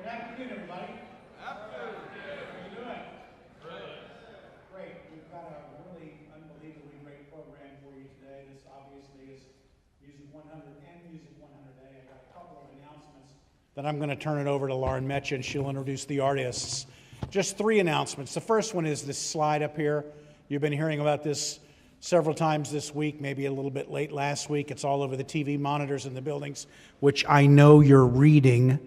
Good afternoon, everybody. Afternoon. How are you doing? Great. We've got a really unbelievably great program for you today. This obviously is Music 100 and Music 100A. I've got a couple of announcements. Then I'm going to turn it over to Lauren Metcha, and she'll introduce the artists. Just 3 announcements. The first one is this slide up here. You've been hearing about this several times this week, maybe a little bit late last week. It's all over the TV monitors in the buildings, which I know you're reading.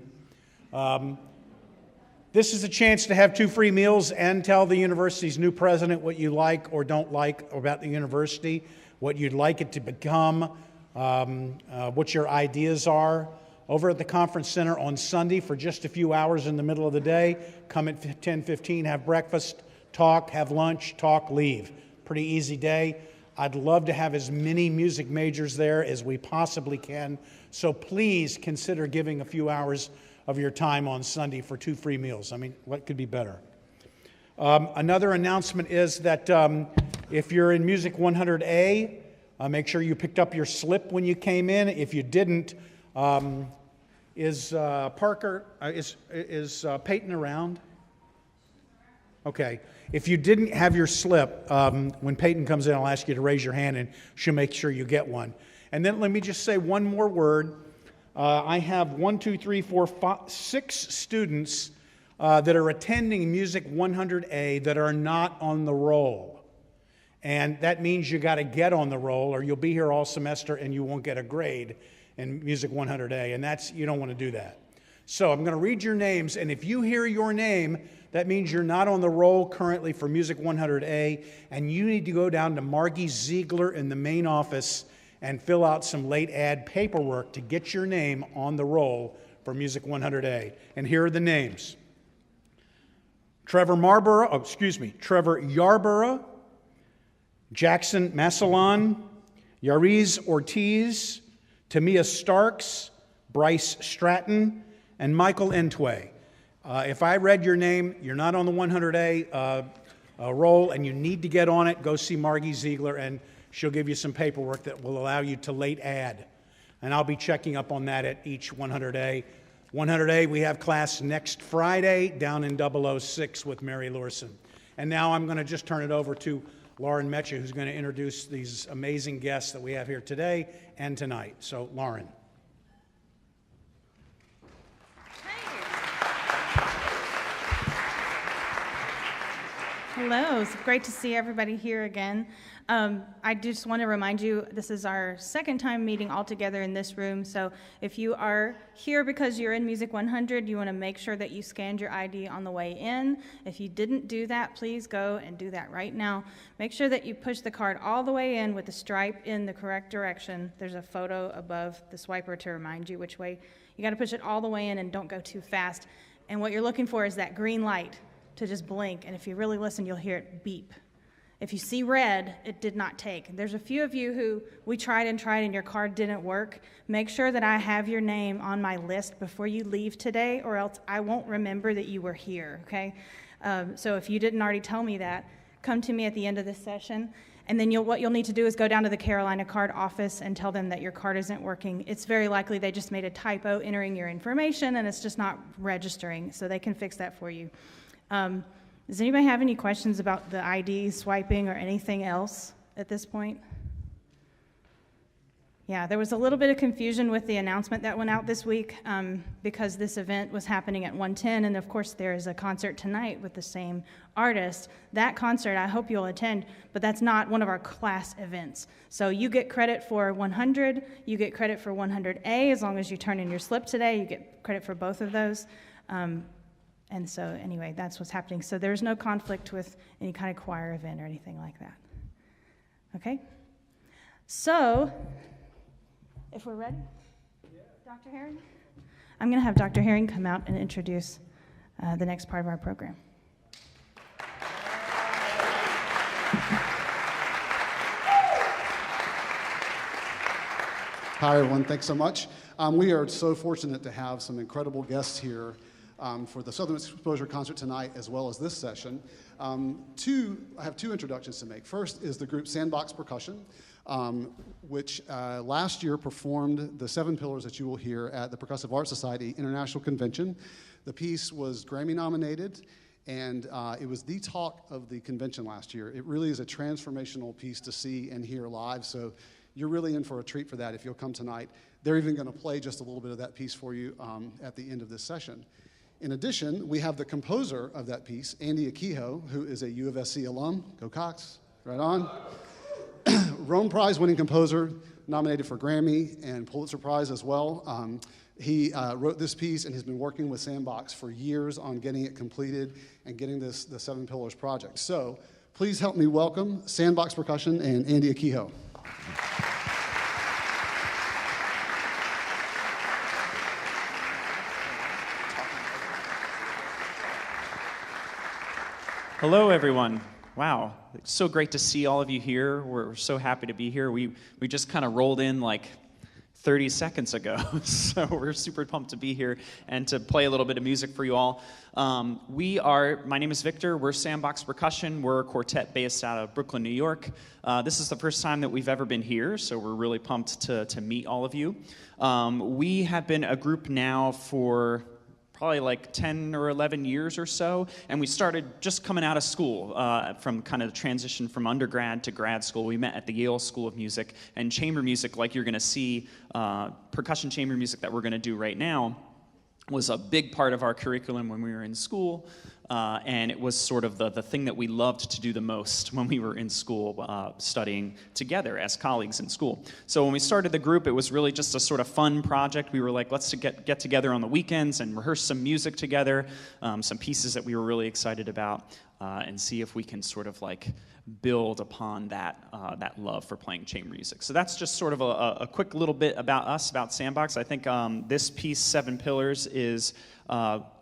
This is a chance to have 2 free meals and tell the university's new president what you like or don't like about the university, what you'd like it to become, what your ideas are. Over at the conference center on Sunday for just a few hours in the middle of the day. Come at 10:15, have breakfast, talk, have lunch, talk, leave. Pretty easy day. I'd love to have as many music majors there as we possibly can. So please consider giving a few hours of your time on Sunday for 2 free meals. I mean, what could be better? Another announcement is that if you're in Music 100A, make sure you picked up your slip when you came in. If you didn't, is Peyton around? Okay. If you didn't have your slip, when Peyton comes in, I'll ask you to raise your hand and she'll make sure you get one. And then let me just say one more word. I have 6 students that are attending Music 100A that are not on the roll. And that means you got to get on the roll or you'll be here all semester and you won't get a grade in Music 100A. And you don't want to do that. So I'm going to read your names, and if you hear your name, that means you're not on the roll currently for Music 100A, and you need to go down to Margie Ziegler in the main office and fill out some late ad paperwork to get your name on the roll for Music 100A. And here are the names. Trevor Yarborough, Jackson Massillon, Yariz Ortiz, Tamia Starks, Bryce Stratton, and Michael Entway. If I read your name, you're not on the 100A roll, and you need to get on it, go see Margie Ziegler, and she'll give you some paperwork that will allow you to late add. And I'll be checking up on that at each 100A. 100A, we have class next Friday down in 006 with Mary Lorson. And now I'm going to just turn it over to Lauren Metcha, who's going to introduce these amazing guests that we have here today and tonight. So, Lauren. Hello, it's great to see everybody here again. I just want to remind you, this is our second time meeting all together in this room, so if you are here because you're in Music 100, you want to make sure that you scanned your ID on the way in. If you didn't do that, please go and do that right now. Make sure that you push the card all the way in with the stripe in the correct direction. There's a photo above the swiper to remind you which way. You got to push it all the way in and don't go too fast. And what you're looking for is that green light to just blink, and if you really listen, you'll hear it beep. If you see red, it did not take. There's a few of you who we tried and your card didn't work. Make sure that I have your name on my list before you leave today, or else I won't remember that you were here, okay? So if you didn't already tell me that, come to me at the end of this session, And then what you'll need to do is go down to the Carolina Card office and tell them that your card isn't working. It's very likely they just made a typo entering your information and it's just not registering, so they can fix that for you. Does anybody have any questions about the ID swiping or anything else at this point? Yeah, there was a little bit of confusion with the announcement that went out this week because this event was happening at 1:10, and of course there is a concert tonight with the same artist. That concert, I hope you'll attend, but that's not one of our class events. So you get credit for 100, you get credit for 100A, as long as you turn in your slip today, you get credit for both of those. And so anyway, that's what's happening. So there's no conflict with any kind of choir event or anything like that. Okay? So, if we're ready, Dr. Herring? I'm going to have Dr. Herring come out and introduce the next part of our program. Hi, everyone. Thanks so much. We are so fortunate to have some incredible guests here for the Southern Exposure concert tonight, as well as this session. I have two introductions to make. First is the group Sandbox Percussion, which last year performed the 7 Pillars that you will hear at the Percussive Arts Society International Convention. The piece was Grammy nominated, and it was the talk of the convention last year. It really is a transformational piece to see and hear live, so you're really in for a treat for that if you'll come tonight. They're even going to play just a little bit of that piece for you at the end of this session. In addition, we have the composer of that piece, Andy Akiho, who is a U of SC alum. Go Cox, right on. Rome Prize winning composer, nominated for Grammy and Pulitzer Prize as well. He wrote this piece and has been working with Sandbox for years on getting it completed and getting the 7 Pillars project. So please help me welcome Sandbox Percussion and Andy Akiho. Hello, everyone. Wow, it's so great to see all of you here. We're so happy to be here. We just kind of rolled in like 30 seconds ago, so we're super pumped to be here and to play a little bit of music for you all. My name is Victor. We're Sandbox Percussion. We're a quartet based out of Brooklyn, New York. This is the first time that we've ever been here, so we're really pumped to meet all of you. We have been a group now for probably like 10 or 11 years or so, and we started just coming out of school, from kind of the transition from undergrad to grad school. We met at the Yale School of Music, and chamber music, like you're going to see, percussion chamber music that we're going to do right now, was a big part of our curriculum when we were in school, and it was sort of the thing that we loved to do the most when we were in school, studying together as colleagues in school. So when we started the group, it was really just a sort of fun project. We were like, let's get together on the weekends and rehearse some music together, some pieces that we were really excited about, and see if we can sort of like build upon that love for playing chamber music. So that's just sort of a quick little bit about us, about Sandbox. I think this piece, 7 Pillars,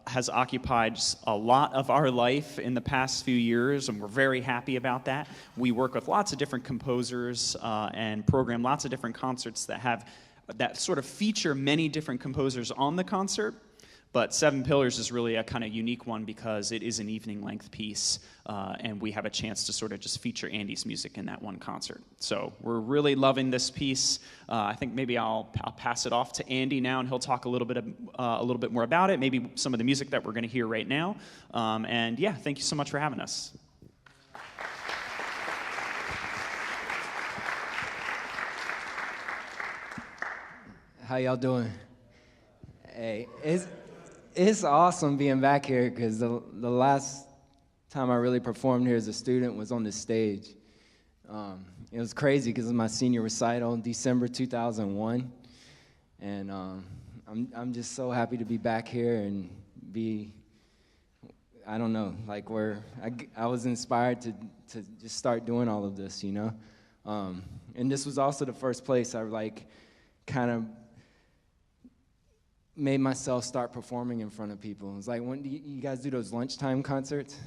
has occupied a lot of our life in the past few years, and we're very happy about that. We work with lots of different composers and program lots of different concerts that sort of feature many different composers on the concert. But 7 Pillars is really a kind of unique one because it is an evening-length piece, and we have a chance to sort of just feature Andy's music in that one concert. So we're really loving this piece. I think maybe I'll pass it off to Andy now, and he'll talk a little bit more about it, maybe some of the music that we're going to hear right now. And yeah, thank you so much for having us. How y'all doing? Hey, it's awesome being back here because the last time I really performed here as a student was on this stage. It was crazy because it was my senior recital in December 2001, and I'm just so happy to be back here and be, I don't know, like where I was inspired to just start doing all of this, you know? And this was also the first place I like kind of made myself start performing in front of people. It was like, when do you guys do those lunchtime concerts?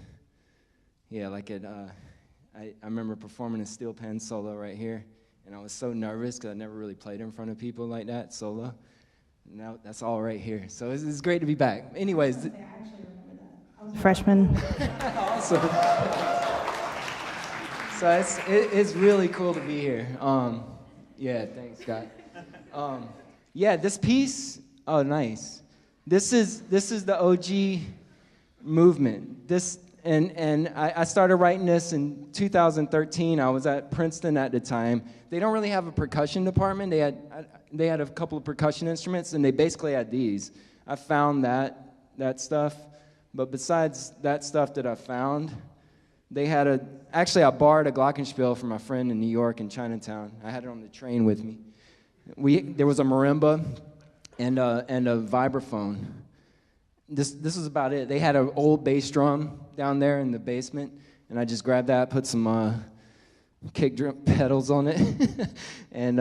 Yeah, like I remember performing a steel pan solo right here, and I was so nervous because I never really played in front of people like that, solo. Now that's all right here. So it's great to be back. Anyways. I actually remember that. I was a freshman. Awesome. So it's really cool to be here. Yeah, thanks, Scott. Yeah, this piece. Oh, nice. This is the OG movement. I started writing this in 2013. I was at Princeton at the time. They don't really have a percussion department. They had a couple of percussion instruments, and they basically had these. I found that stuff, but besides that stuff that I found, they had actually I borrowed a glockenspiel from my friend in New York in Chinatown. I had it on the train with me. There was a marimba and a vibraphone. This was about it. They had an old bass drum down there in the basement, and I just grabbed that, put some kick drum pedals on it, and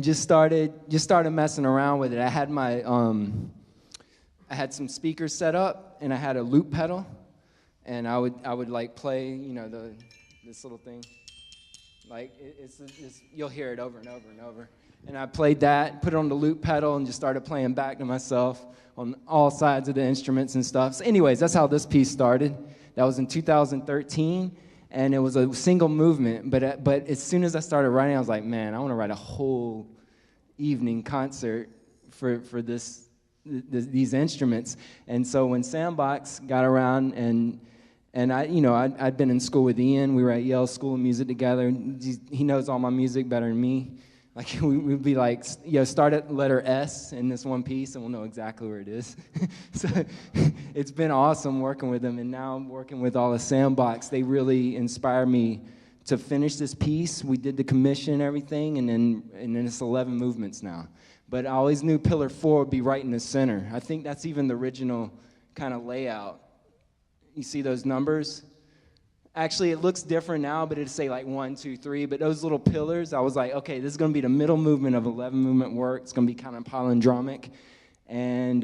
just started messing around with it. I had I had some speakers set up, and I had a loop pedal, and I would like play, this little thing. Like it's you'll hear it over and over and over. And I played that, put it on the loop pedal, and just started playing back to myself on all sides of the instruments and stuff. So anyways, that's how this piece started. That was in 2013, and it was a single movement. But as soon as I started writing, I was like, man, I want to write a whole evening concert for these instruments. And so when Sandbox got around, and I'd been in school with Ian. We were at Yale School of Music together. He knows all my music better than me. Like we'd be like, start at letter S in this one piece, and we'll know exactly where it is. So it's been awesome working with them, and now I'm working with all of Sandbox. They really inspired me to finish this piece. We did the commission and everything, and then it's 11 movements now. But I always knew Pillar 4 would be right in the center. I think that's even the original kind of layout. You see those numbers? Actually, it looks different now, but it'd say like 1, 2, 3. But those little pillars, I was like, okay, this is going to be the middle movement of 11 movement work. It's going to be kind of palindromic. And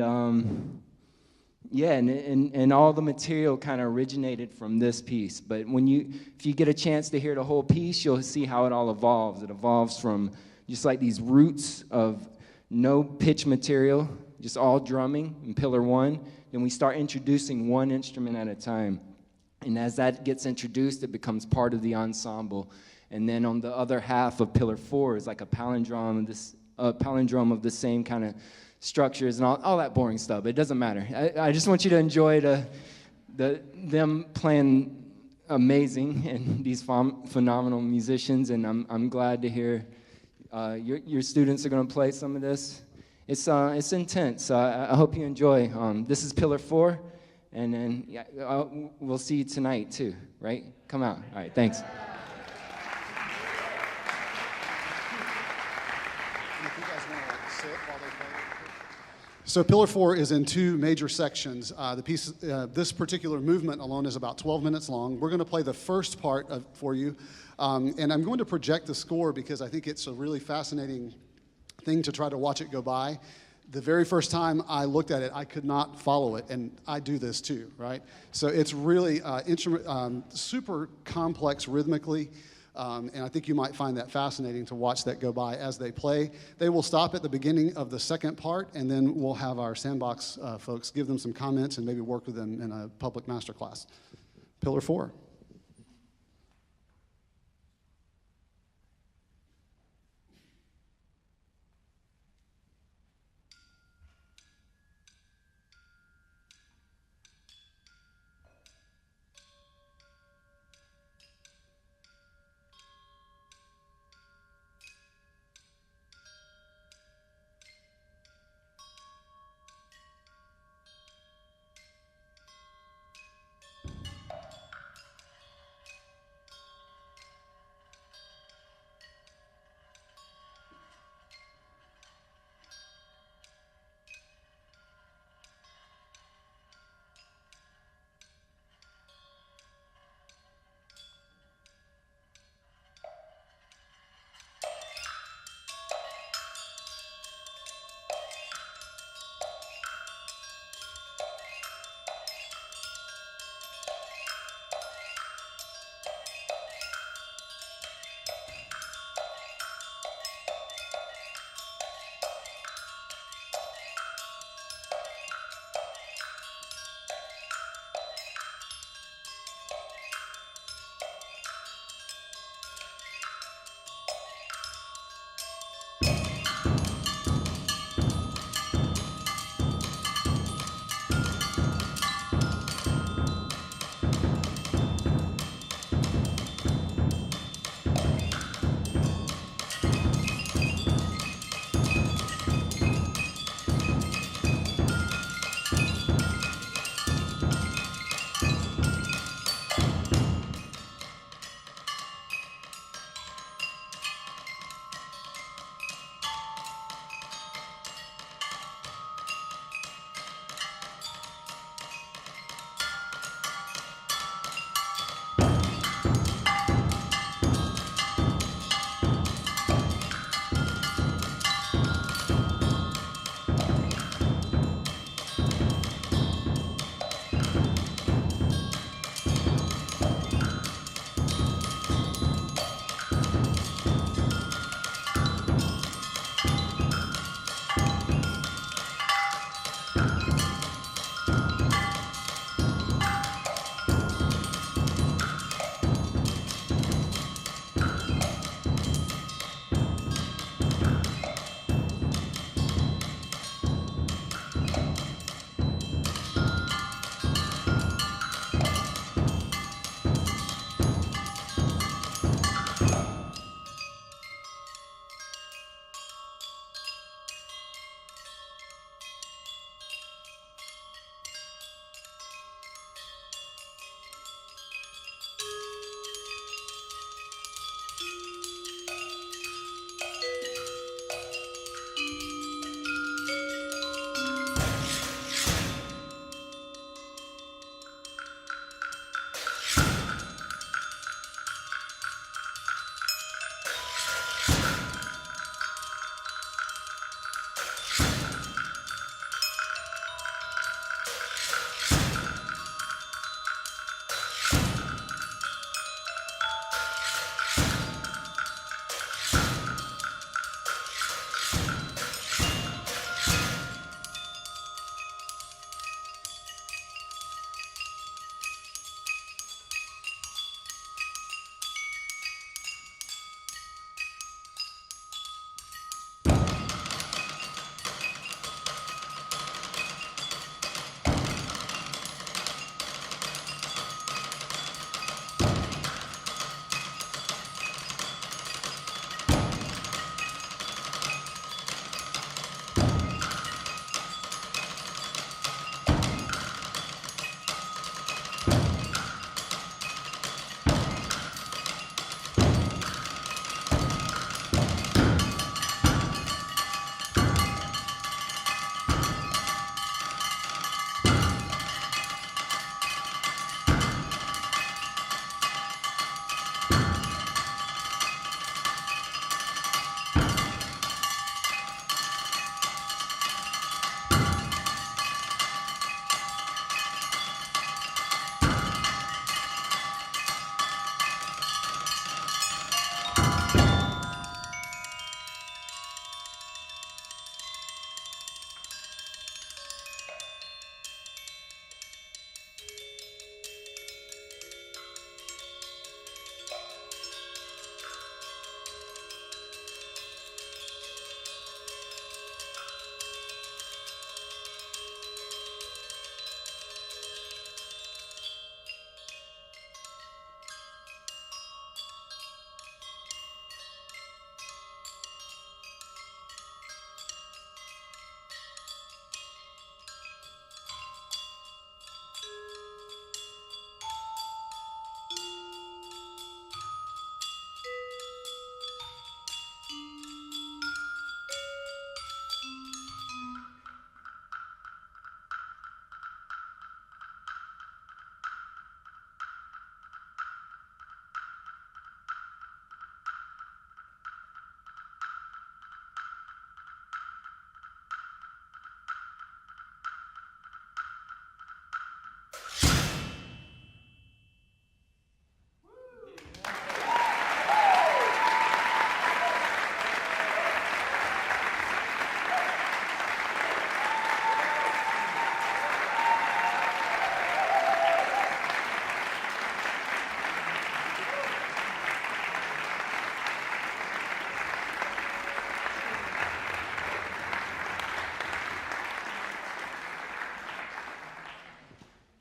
and all the material kind of originated from this piece. But if you get a chance to hear the whole piece, you'll see how it all evolves. It evolves from just like these roots of no pitch material, just all drumming in Pillar 1. Then we start introducing one instrument at a time. And as that gets introduced, it becomes part of the ensemble. And then on the other half of Pillar 4 is like a palindrome of the same kind of structures and all that boring stuff. It doesn't matter. I just want you to enjoy them playing amazing and these phenomenal musicians. And I'm glad to hear your students are going to play some of this. It's intense. I hope you enjoy. This is Pillar 4. And then we'll see you tonight, too, right? Come out. All right, thanks. So Pillar 4 is in two major sections. This particular movement alone is about 12 minutes long. We're going to play the first part for you. And I'm going to project the score because I think it's a really fascinating thing to try to watch it go by. The very first time I looked at it, I could not follow it, and I do this too, right? So it's really super complex rhythmically, and I think you might find that fascinating to watch that go by as they play. They will stop at the beginning of the second part, and then we'll have our Sandbox folks give them some comments and maybe work with them in a public masterclass. Pillar 4.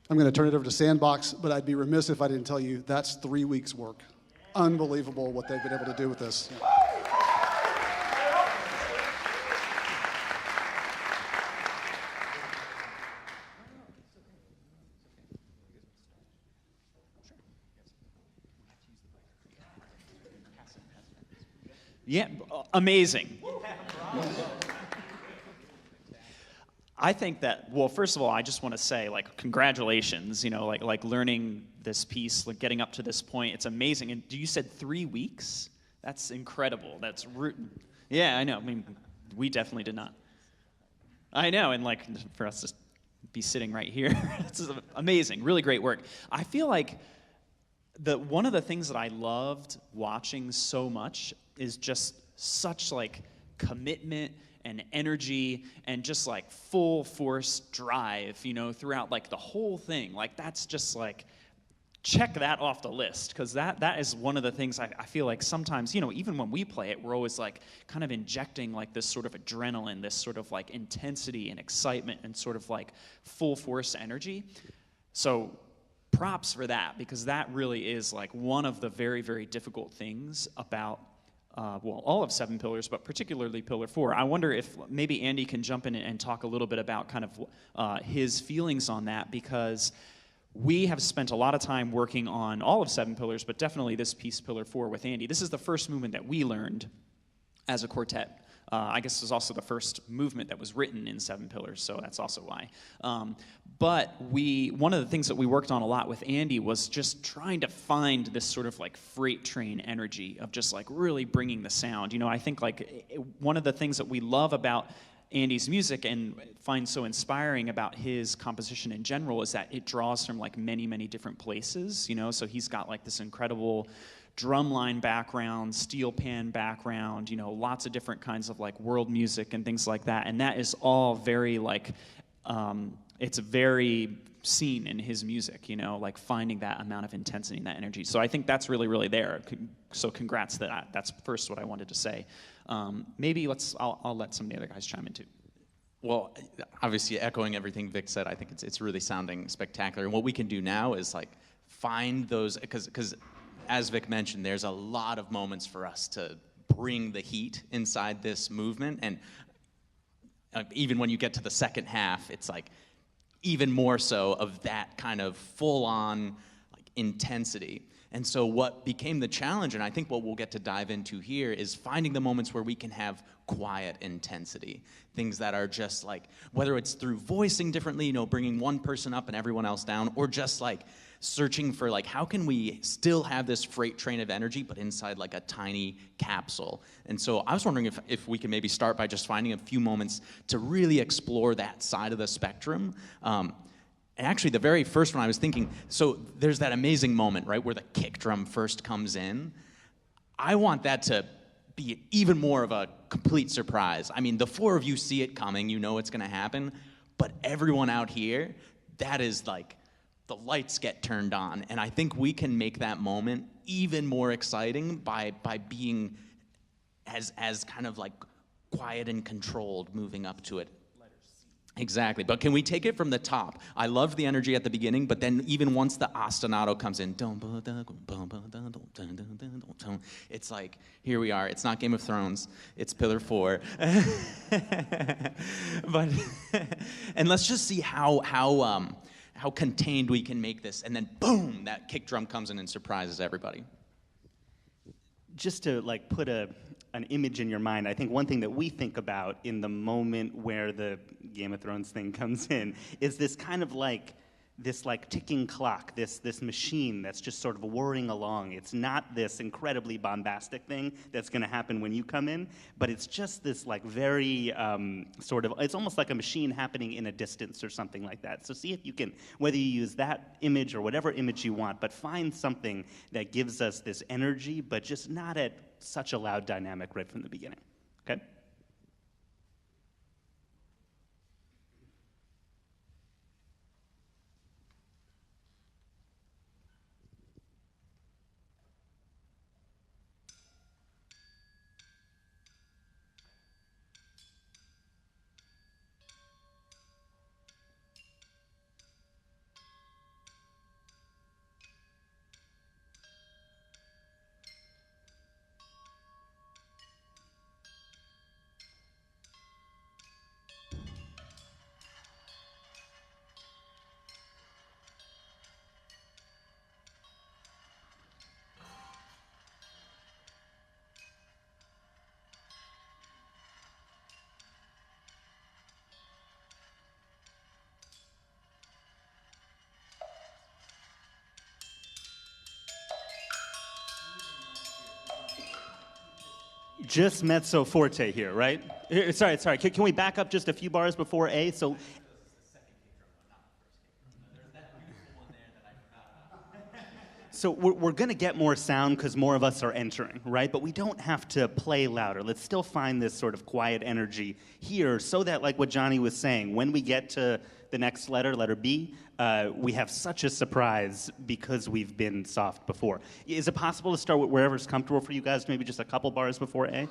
I'm going to turn it over to Sandbox, but I'd be remiss if I didn't tell you that's 3 weeks' work. Unbelievable what they've been able to do with this. Yeah, amazing. I think that, well, first of all, I just want to say, like, congratulations, you know, like learning this piece, like getting up to this point. It's amazing. And you said 3 weeks? That's incredible. Yeah, I know. I mean, we definitely did not. I know, and like for us to be sitting right here, it's amazing. Really great work. I feel like one of the things that I loved watching so much is just such like commitment and energy and just like full force drive, you know, throughout like the whole thing. Like that's just like, check that off the list, because that is one of the things I feel like sometimes, you know, even when we play it, we're always like kind of injecting like this sort of adrenaline, this sort of like intensity and excitement and sort of like full force energy. So props for that, because that really is like one of the very, very difficult things about well, all of Seven Pillars, but particularly Pillar 4. I wonder if maybe Andy can jump in and talk a little bit about kind of his feelings on that, because we have spent a lot of time working on all of Seven Pillars, but definitely this piece, Pillar 4, with Andy. This is the first movement that we learned as a quartet. I guess it was also the first movement that was written in Seven Pillars, so that's also why. But one of the things that we worked on a lot with Andy was just trying to find this sort of like freight train energy of just like really bringing the sound. You know, I think like one of the things that we love about Andy's music and find so inspiring about his composition in general is that it draws from like many, many different places, you know, so he's got like this incredible drumline background, steel pan background, you know, lots of different kinds of like world music and things like that, and that is all very like, it's very seen in his music, you know, like finding that amount of intensity and that energy. So I think that's really, really there. So congrats to that. That's first what I wanted to say. Maybe I'll let some of the other guys chime in too. Well, obviously echoing everything Vic said, I think it's really sounding spectacular. And what we can do now is like find those, because as Vic mentioned, there's a lot of moments for us to bring the heat inside this movement. And even when you get to the second half, it's like even more so of that kind of full-on like intensity. And so what became the challenge, and I think what we'll get to dive into here, is finding the moments where we can have quiet intensity. Things that are just like, whether it's through voicing differently, you know, bringing one person up and everyone else down, or just like searching for like, how can we still have this freight train of energy, but inside like a tiny capsule? And so I was wondering if we can maybe start by just finding a few moments to really explore that side of the spectrum. And actually, the very first one I was thinking, so there's that amazing moment, right, where the kick drum first comes in. I want that to be even more of a complete surprise. I mean, the four of you see it coming, you know it's going to happen, but everyone out here, that is like, the lights get turned on. And I think we can make that moment even more exciting by being as kind of like quiet and controlled moving up to it. Exactly, but can we take it from the top? I loved the energy at the beginning, but then even once the ostinato comes in, it's like, here we are. It's not Game of Thrones, it's Pillar 4. But and let's just see how contained we can make this, and then boom, that kick drum comes in and surprises everybody. Just to like put an image in your mind, I think one thing that we think about in the moment where the Game of Thrones thing comes in is this kind of like this like ticking clock, this machine that's just sort of whirring along. It's not this incredibly bombastic thing that's going to happen when you come in, but it's just this like very sort of, it's almost like a machine happening in a distance or something like that. So see if you can, whether you use that image or whatever image you want, but find something that gives us this energy, but just not at such a loud dynamic right from the beginning, okay? just mezzo forte here, right? Sorry. Can we back up just a few bars before A? So we're going to get more sound because more of us are entering, right? But we don't have to play louder. Let's still find this sort of quiet energy here so that, like what Johnny was saying, when we get to the next letter, letter B, we have such a surprise because we've been soft before. Is it possible to start with wherever's comfortable for you guys, maybe just a couple bars before A?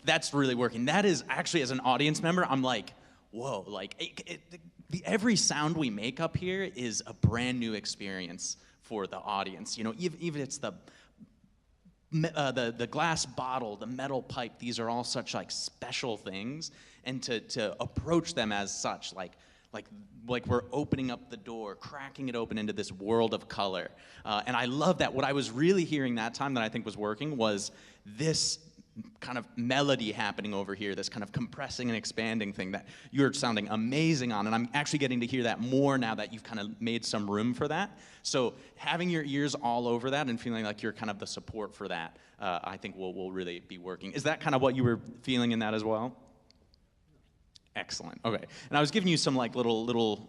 That's really working. That is actually, as an audience member, I'm like, whoa, like every sound we make up here is a brand new experience for the audience. You know, even it's the glass bottle, the metal pipe, these are all such like special things, and to approach them as such, like we're opening up the door, cracking it open into this world of color. And I love that. What I was really hearing that time that I think was working was this kind of melody happening over here, this kind of compressing and expanding thing that you're sounding amazing on. And I'm actually getting to hear that more now that you've kind of made some room for that. So having your ears all over that and feeling like you're kind of the support for that, I think will really be working. Is that kind of what you were feeling in that as well? Excellent. Okay. And I was giving you some like little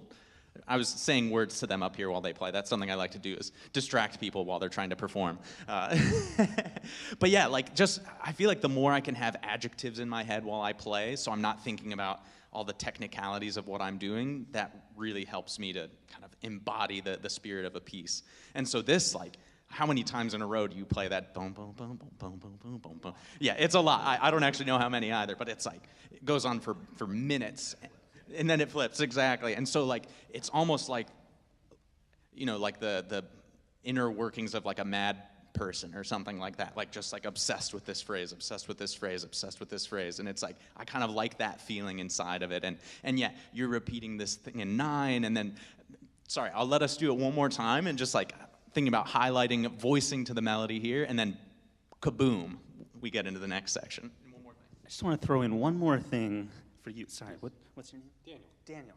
I was saying words to them up here while they play. That's something I like to do, is distract people while they're trying to perform. But yeah, like just, I feel like the more I can have adjectives in my head while I play, so I'm not thinking about all the technicalities of what I'm doing, that really helps me to kind of embody the spirit of a piece. And so this, like, how many times in a row do you play that boom, boom, boom, boom, boom, boom, boom, boom, boom? Yeah, it's a lot. I don't actually know how many either, but it's like, it goes on for minutes. And then it flips, exactly. And so, like, it's almost like, you know, like the inner workings of like a mad person or something like that. Like, just like obsessed with this phrase, obsessed with this phrase, obsessed with this phrase. And it's like, I kind of like that feeling inside of it. And yeah, you're repeating this thing in 9, and then, sorry, I'll let us do it one more time, and just like thinking about highlighting, voicing to the melody here, and then kaboom, we get into the next section. And one more thing. I just want to throw in one more thing for you. Sorry, what's your name? Daniel.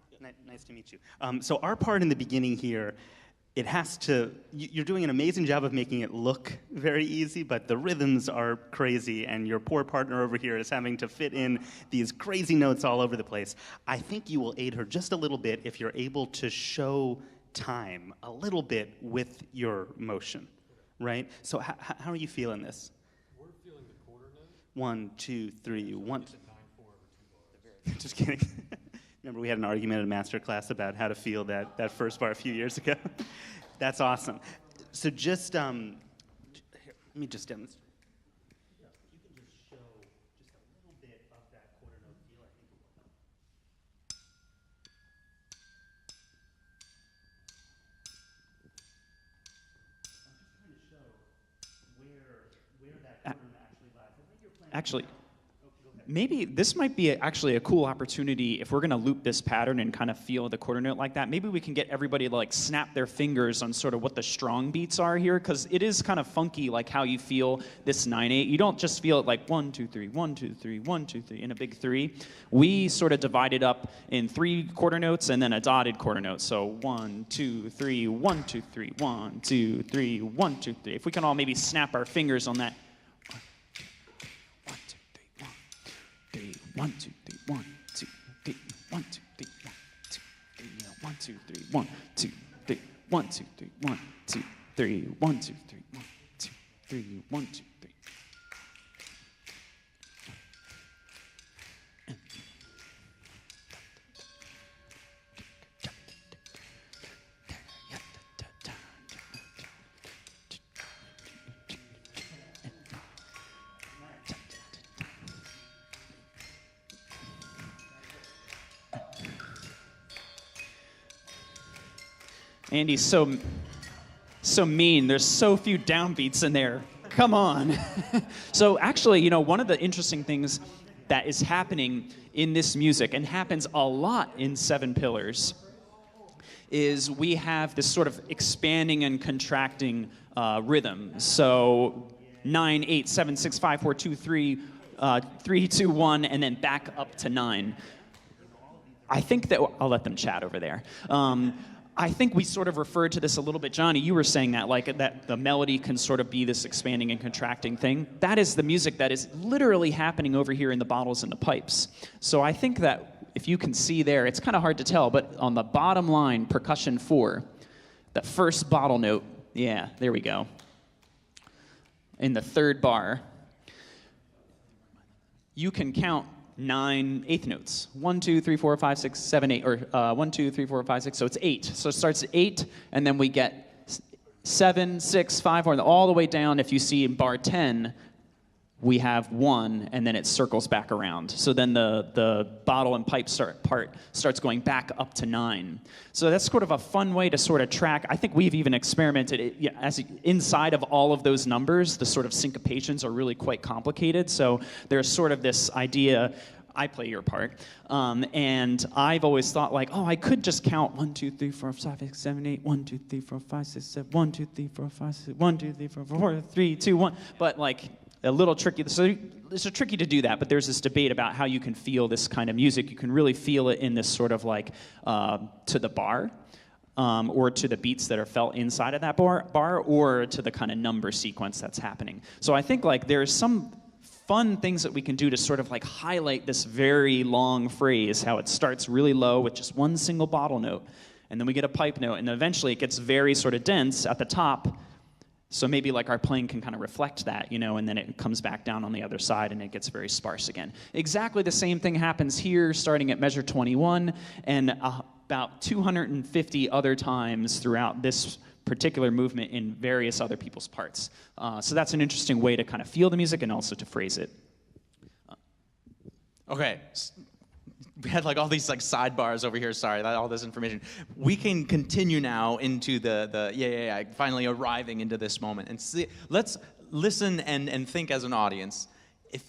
Nice to meet you. So our part in the beginning here, it has to, you're doing an amazing job of making it look very easy, but the rhythms are crazy, and your poor partner over here is having to fit in these crazy notes all over the place. I think you will aid her just a little bit if you're able to show time a little bit with your motion, right? So how are you feeling this? We're feeling the quarter note. 1, 2, 3, 1. Just kidding. Remember, we had an argument at a master class about how to feel that first bar a few years ago. That's awesome. So just, here, let me just demonstrate. You can just show just a little bit of that quarter note feel, I think it will help. I'm just trying to show where that quarter note actually lies. I think you're playing. Actually, maybe this might be actually a cool opportunity if we're going to loop this pattern and kind of feel the quarter note like that. Maybe we can get everybody to like snap their fingers on sort of what the strong beats are here, because it is kind of funky, like how you feel this 9/8. You don't just feel it like 1 2 3 1 2 3 1 2 3 in a big 3. We sort of divide it up in 3 quarter notes and then a dotted quarter note. So 1 2 3 1 2 3 1 2 3 1 2 3. If we can all maybe snap our fingers on that. 1 2 3 1 2 3 1 2 3 1 2 3 1 2 3 1 2 3 1 2 3 1 2 3 1 2 3 1 2 3. Andy's so mean. There's so few downbeats in there. Come on. So actually, one of the interesting things that is happening in this music, and happens a lot in Seven Pillars, is we have this sort of expanding and contracting rhythm. So 9, 8, 7, 6, 5, 4, 2, 3, 3, 2, 1, and then back up to 9. I think that, I'll let them chat over there. I think we sort of referred to this a little bit. Johnny, you were saying that, like that the melody can sort of be this expanding and contracting thing. That is the music that is literally happening over here in the bottles and the pipes. So I think that if you can see there, it's kind of hard to tell, but on the bottom line, percussion 4, the first bottle note, yeah, there we go. In the third bar, you can count 9 eighth notes. 1, 2, 3, 4, 5, 6, 7, 8, or 1, 2, 3, 4, 5, 6, so it's 8. So it starts at 8, and then we get 7, 6, 5, 4, and all the way down. If you see in bar 10, we have 1, and then it circles back around. So then the bottle and pipe part starts going back up to 9. So that's sort of a fun way to sort of track. I think we've even experimented as inside of all of those numbers, the sort of syncopations are really quite complicated. So there's sort of this idea. I play your part, and I've always thought like, I could just count 1, 2, 3, 4, 5, 6, 7, 8, 1, 2, 3, 4, 5, 6, 7, 1, 2, 3, 4, 5, 6, 1, 2, 3, 4, 4, 3, 2, 1. But like a little tricky. So it's tricky to do that, but there's this debate about how you can feel this kind of music. You can really feel it in this sort of like to the bar, or to the beats that are felt inside of that bar, or to the kind of number sequence that's happening. So I think like there's some fun things that we can do to sort of like highlight this very long phrase, how it starts really low with just one single bottle note, and then we get a pipe note, and eventually it gets very sort of dense at the top. So maybe like our playing can kind of reflect that, and then it comes back down on the other side and it gets very sparse again. Exactly the same thing happens here, starting at measure 21, and about 250 other times throughout this particular movement in various other people's parts. So that's an interesting way to kind of feel the music and also to phrase it. Okay. We had like all these like sidebars over here. Sorry, all this information. We can continue now into the finally arriving into this moment and see. Let's listen and think as an audience.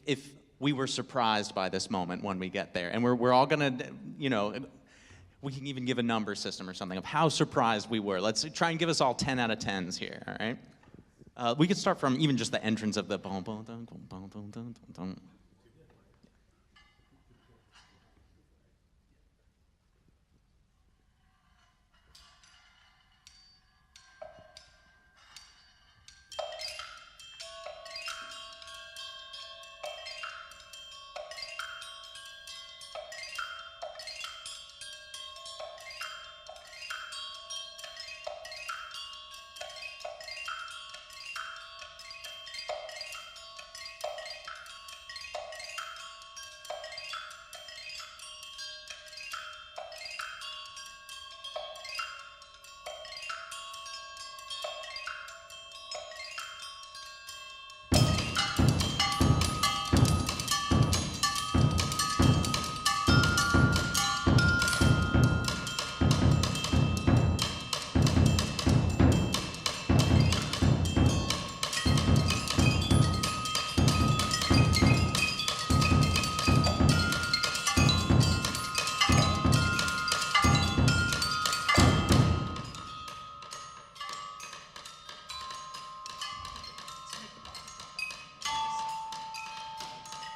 If we were surprised by this moment when we get there, and we're all gonna, we can even give a number system or something of how surprised we were. Let's try and give us all 10 out of 10s here. All right. We could start from even just the entrance of the.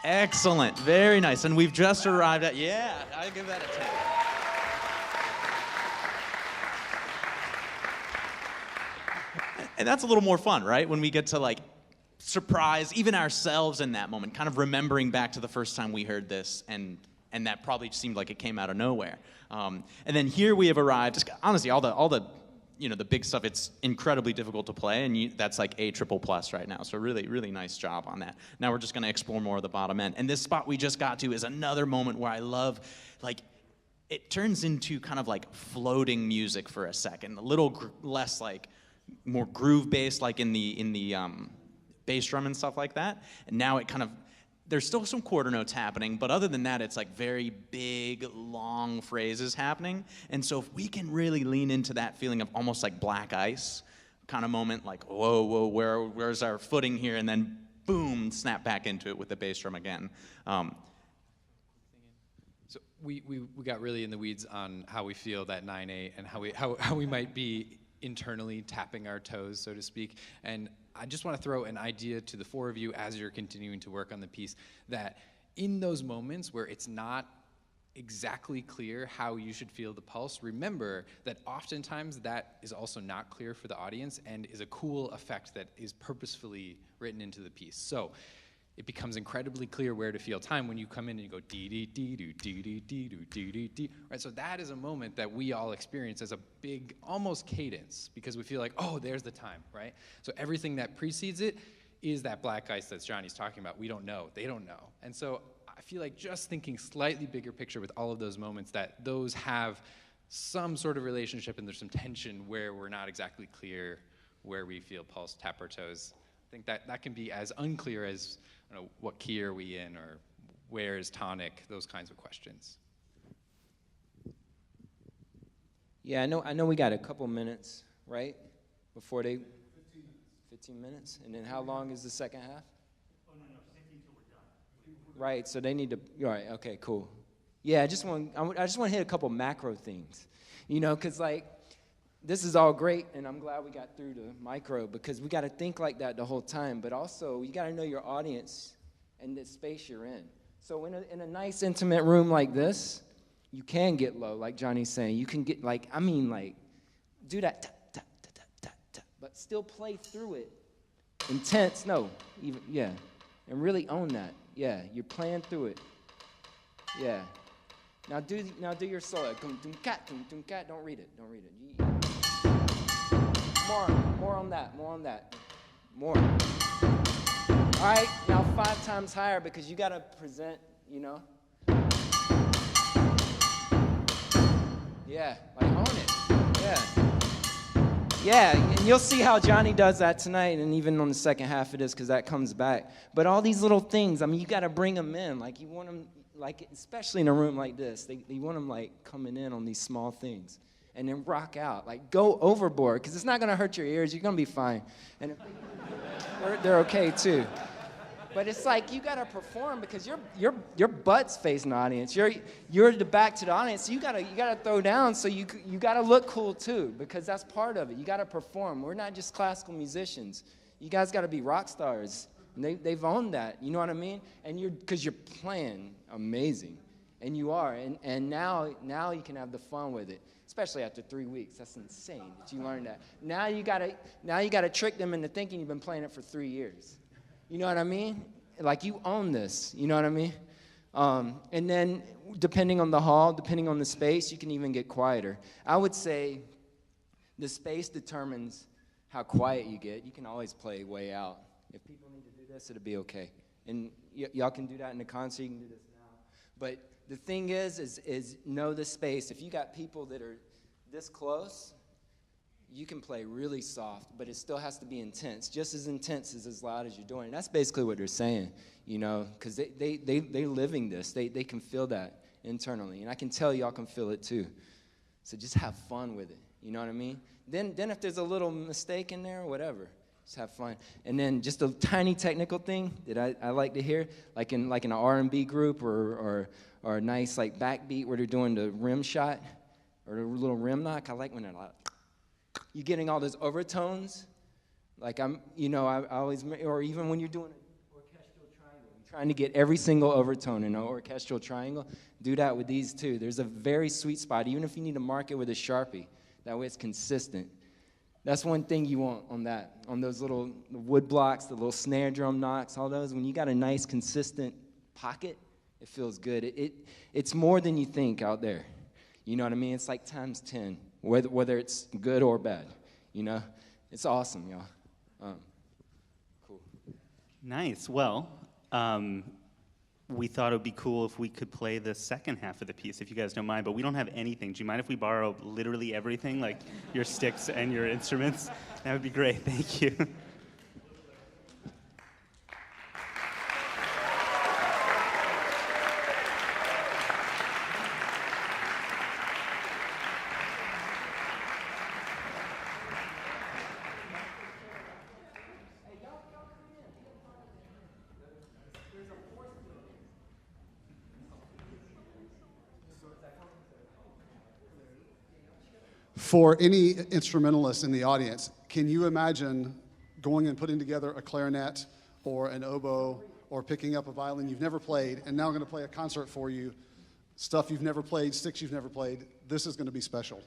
Excellent, very nice. And we've just arrived at, I give that a 10. And that's a little more fun, right? When we get to like surprise even ourselves in that moment, kind of remembering back to the first time we heard this, and that probably seemed like it came out of nowhere. And then here we have arrived. Honestly, all the the big stuff, it's incredibly difficult to play, and that's like A triple plus right now. So really, really nice job on that. Now we're just going to explore more of the bottom end. And this spot we just got to is another moment where I love, like, it turns into kind of like floating music for a second, a little less like more groove based, like in the bass drum and stuff like that. And now it kind of there's still some quarter notes happening, but other than that, it's like very big, long phrases happening. And so if we can really lean into that feeling of almost like black ice kind of moment, like, whoa, where's our footing here? And then boom, snap back into it with the bass drum again. So we got really in the weeds on how we feel that 9/8 and how we might be internally tapping our toes, so to speak. And I just want to throw an idea to the four of you as you're continuing to work on the piece, that in those moments where it's not exactly clear how you should feel the pulse, remember that oftentimes that is also not clear for the audience and is a cool effect that is purposefully written into the piece. So it becomes incredibly clear where to feel time when you come in and you go dee dee dee doo dee dee dee doo dee dee dee. Right, so that is a moment that we all experience as a big, almost cadence, because we feel like, oh, there's the time, right? So everything that precedes it is that black ice that Johnny's talking about. We don't know, they don't know, and so I feel like just thinking slightly bigger picture with all of those moments, that those have some sort of relationship and there's some tension where we're not exactly clear where we feel pulse, tap our toes. I think that can be as unclear as, you know, what key are we in, or where is tonic, those kinds of questions. Yeah, I know we got a couple minutes, right? Before they 15 minutes. And then how long is the second half? Oh no, 15 till we're done. Right, so they need to, all right, okay, cool. Yeah, I just want to hit a couple macro things. You know, cuz like this is all great, and I'm glad we got through the micro, because we got to think like that the whole time, but also you got to know your audience and the space you're in. So in a nice intimate room like this, you can get low, like Johnny's saying. You can get like, do that, tap, tap, tap, tap, tap, tap, but still play through it. Intense, and really own that. Yeah, you're playing through it. Yeah. Now do your solo. Don't read it. More on that. More. All right, now 5 times higher, because you got to present, you know. Yeah, like own it. Yeah, and you'll see how Johnny does that tonight, and even on the second half of this, because that comes back. But all these little things, you got to bring them in. Like, you want them, like, especially in a room like this, you want them, like, coming in on these small things. And then rock out, like go overboard, because it's not gonna hurt your ears. You're gonna be fine, and they're okay too. But it's like you gotta perform, because your butt's facing the audience. You're the back to the audience. So you gotta throw down. So you gotta look cool too, because that's part of it. You gotta perform. We're not just classical musicians. You guys gotta be rock stars. And they've owned that. You know what I mean? And because you're playing amazing, and you are. And now you can have the fun with it. Especially after 3 weeks. That's insane that you learned that. Now you gotta trick them into thinking you've been playing it for 3 years. You know what I mean? Like, you own this. You know what I mean? And then depending on the hall, depending on the space, you can even get quieter. I would say the space determines how quiet you get. You can always play way out. If people need to do this, it'll be okay. And y'all can do that in the concert. You can do this now. But the thing is know the space. If you got people that are this close, you can play really soft, but it still has to be intense, just as intense as loud as you're doing. And that's basically what they're saying, you know, because they living this. They can feel that internally, and I can tell y'all can feel it too. So just have fun with it, you know what I mean? Then if there's a little mistake in there or whatever, just have fun. And then just a tiny technical thing that I like to hear, like in an R&B group or a nice like backbeat where they're doing the rim shot or a little rim knock. I like when they're like, you're getting all those overtones. Like I always, or even when you're doing an orchestral triangle, you're trying to get every single overtone in an orchestral triangle. Do that with these too. There's a very sweet spot, even if you need to mark it with a Sharpie. That way it's consistent. That's one thing you want on those little wood blocks, the little snare drum knocks, all those. When you got a nice, consistent pocket, it feels good. It's more than you think out there. You know what I mean? It's like times 10, whether it's good or bad. You know? It's awesome, y'all. Cool. Nice. Well, we thought it would be cool if we could play the second half of the piece, if you guys don't mind, but we don't have anything. Do you mind if we borrow literally everything, like your sticks and your instruments? That would be great. Thank you. For any instrumentalist in the audience, can you imagine going and putting together a clarinet or an oboe or picking up a violin you've never played, and now I'm going to play a concert for you, stuff you've never played, sticks you've never played? This is going to be special.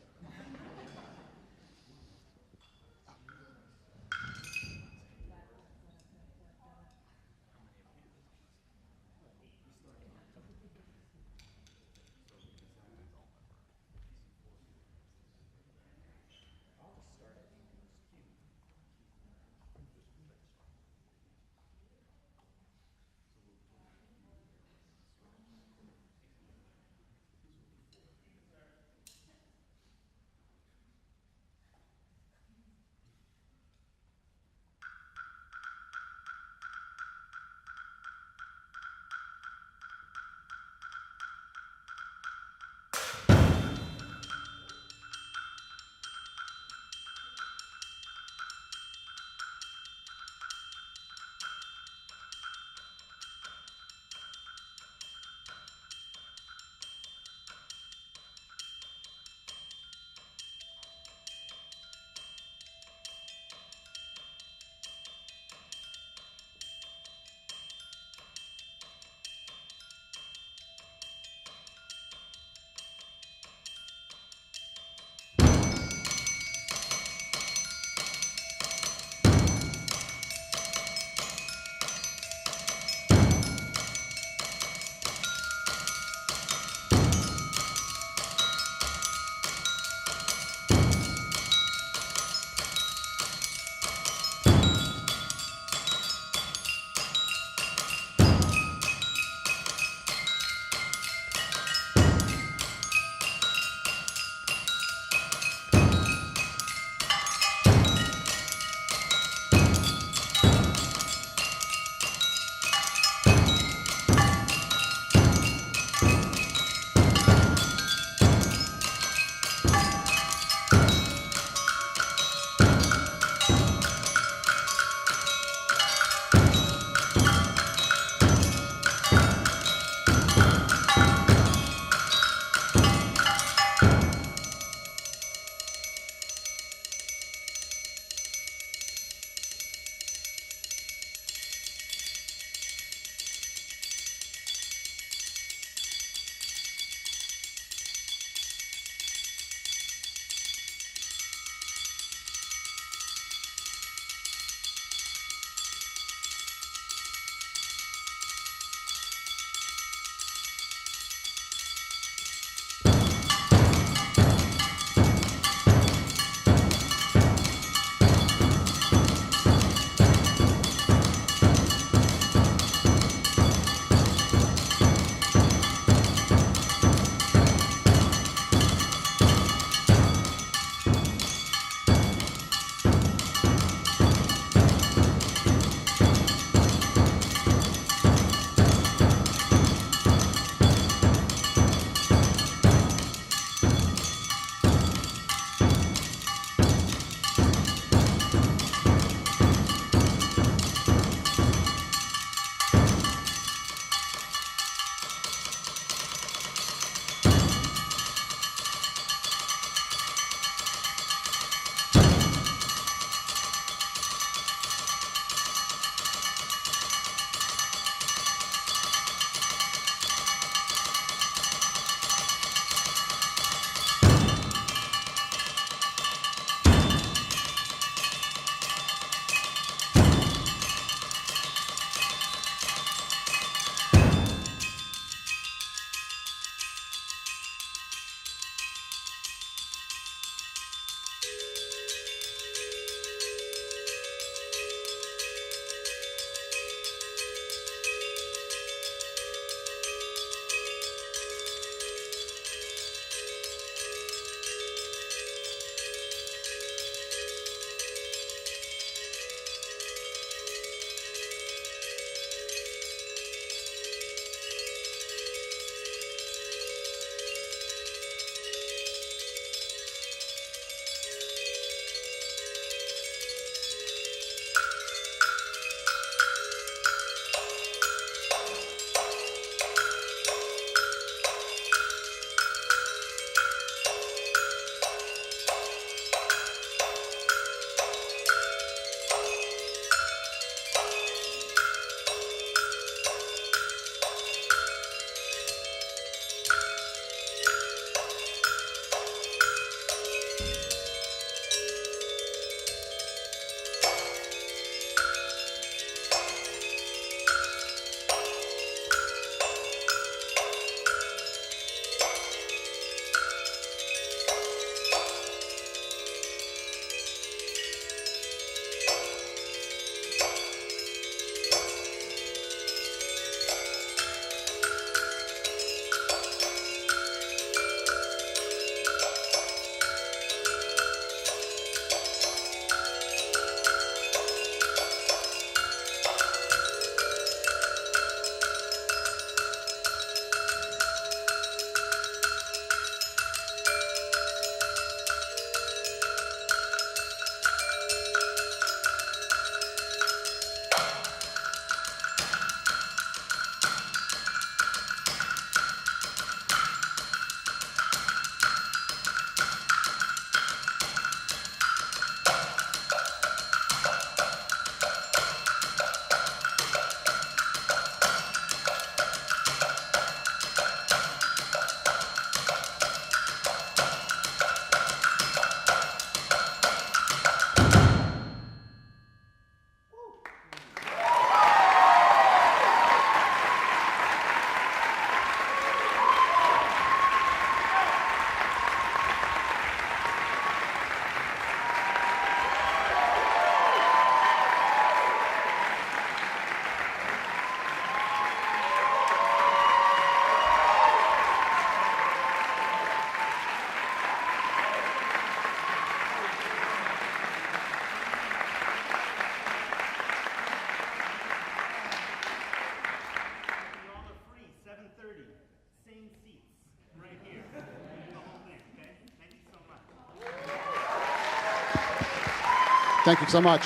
Thank you so much.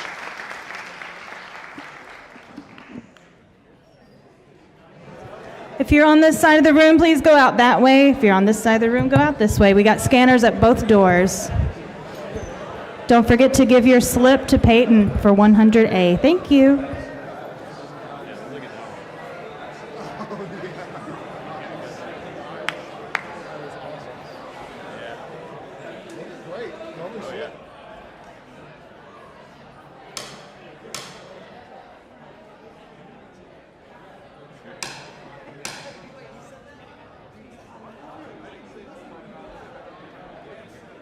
If you're on this side of the room, please go out that way. If you're on this side of the room, go out this way. We got scanners at both doors. Don't forget to give your slip to Peyton for 100A. Thank you. Great.